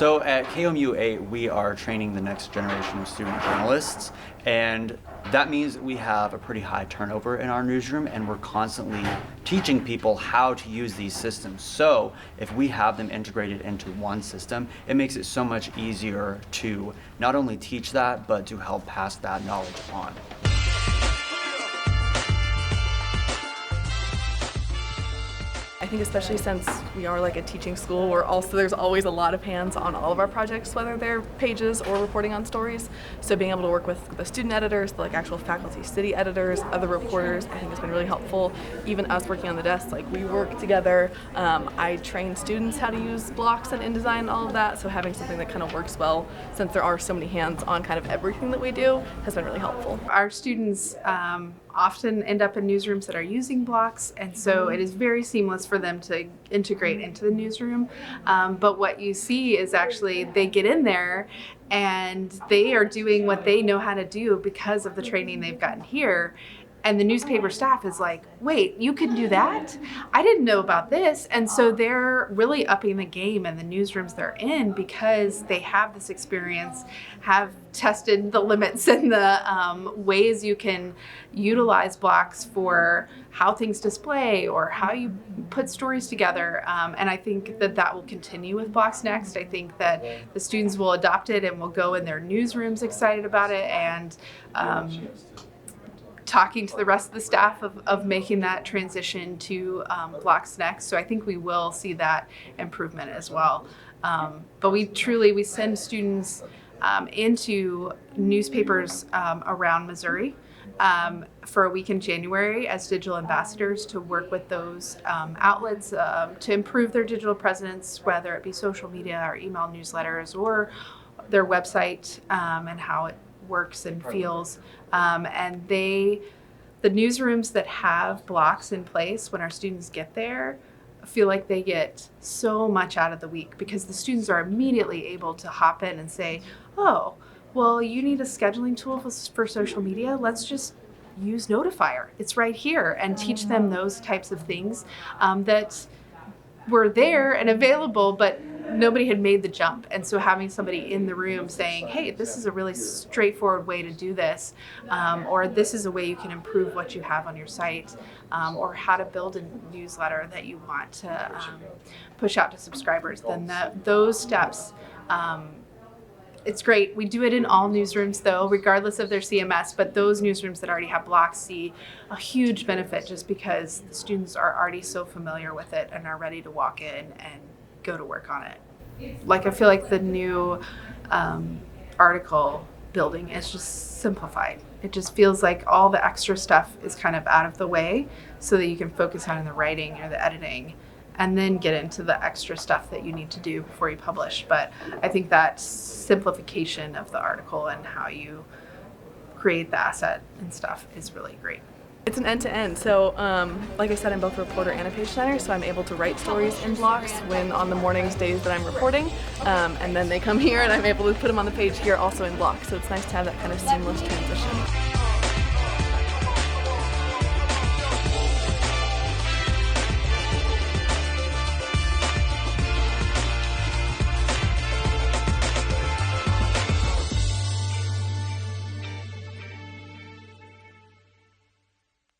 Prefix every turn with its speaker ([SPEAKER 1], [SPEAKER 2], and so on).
[SPEAKER 1] So at KOMU 8, we are training the next generation of student journalists, and that means we have a pretty high turnover in our newsroom, and we're constantly teaching people how to use these systems. So if we have them integrated into one system, it makes it so much easier to not only teach that, but to help pass that knowledge on.
[SPEAKER 2] I think especially since we are like a teaching school, there's always a lot of hands on all of our projects, whether they're pages or reporting on stories. So being able to work with the student editors, the actual faculty city editors, other reporters, I think has been really helpful. Even us working on the desk, we work together. I train students how to use blocks and InDesign and all of that. So having something that kind of works well, since there are so many hands on kind of everything that we do, has been really helpful.
[SPEAKER 3] Our students often end up in newsrooms that are using blocks, and so it is very seamless for them to integrate into the newsroom. But what you see is actually they get in there and they are doing what they know how to do because of the training they've gotten here. And the newspaper staff is like, wait, you can do that? I didn't know about this. And so they're really upping the game in the newsrooms they're in because they have this experience, have tested the limits and the ways you can utilize blocks for how things display or how you put stories together. And I think that will continue with Blocks Next. I think that the students will adopt it and will go in their newsrooms excited about it, and talking to the rest of the staff of making that transition to Blocks Next. So I think we will see that improvement as well. But we send students into newspapers around Missouri for a week in January as digital ambassadors to work with those outlets to improve their digital presence, whether it be social media or email newsletters or their website and how it works and feels. And the newsrooms that have blocks in place, when our students get there, feel like they get so much out of the week because the students are immediately able to hop in and say, oh, well, you need a scheduling tool for social media? Let's just use Notifier. It's right here, and teach them those types of things that were there and available, but nobody had made the jump. And so having somebody in the room saying, hey, this is a really straightforward way to do this, or this is a way you can improve what you have on your site, or how to build a newsletter that you want to push out to subscribers, then those steps, it's great. We do it in all newsrooms though, regardless of their CMS, but those newsrooms that already have blocks see a huge benefit just because the students are already so familiar with it and are ready to walk in and go to work on it. I feel like the new article building is just simplified. It just feels like all the extra stuff is kind of out of the way so that you can focus on the writing or the editing and then get into the extra stuff that you need to do before you publish. But I think that simplification of the article and how you create the asset and stuff is really great.
[SPEAKER 2] It's an end-to-end. So like I said, I'm both a reporter and a page designer, so I'm able to write stories in blocks when on the mornings, days that I'm reporting, and then they come here and I'm able to put them on the page here also in blocks. So it's nice to have that kind of seamless transition.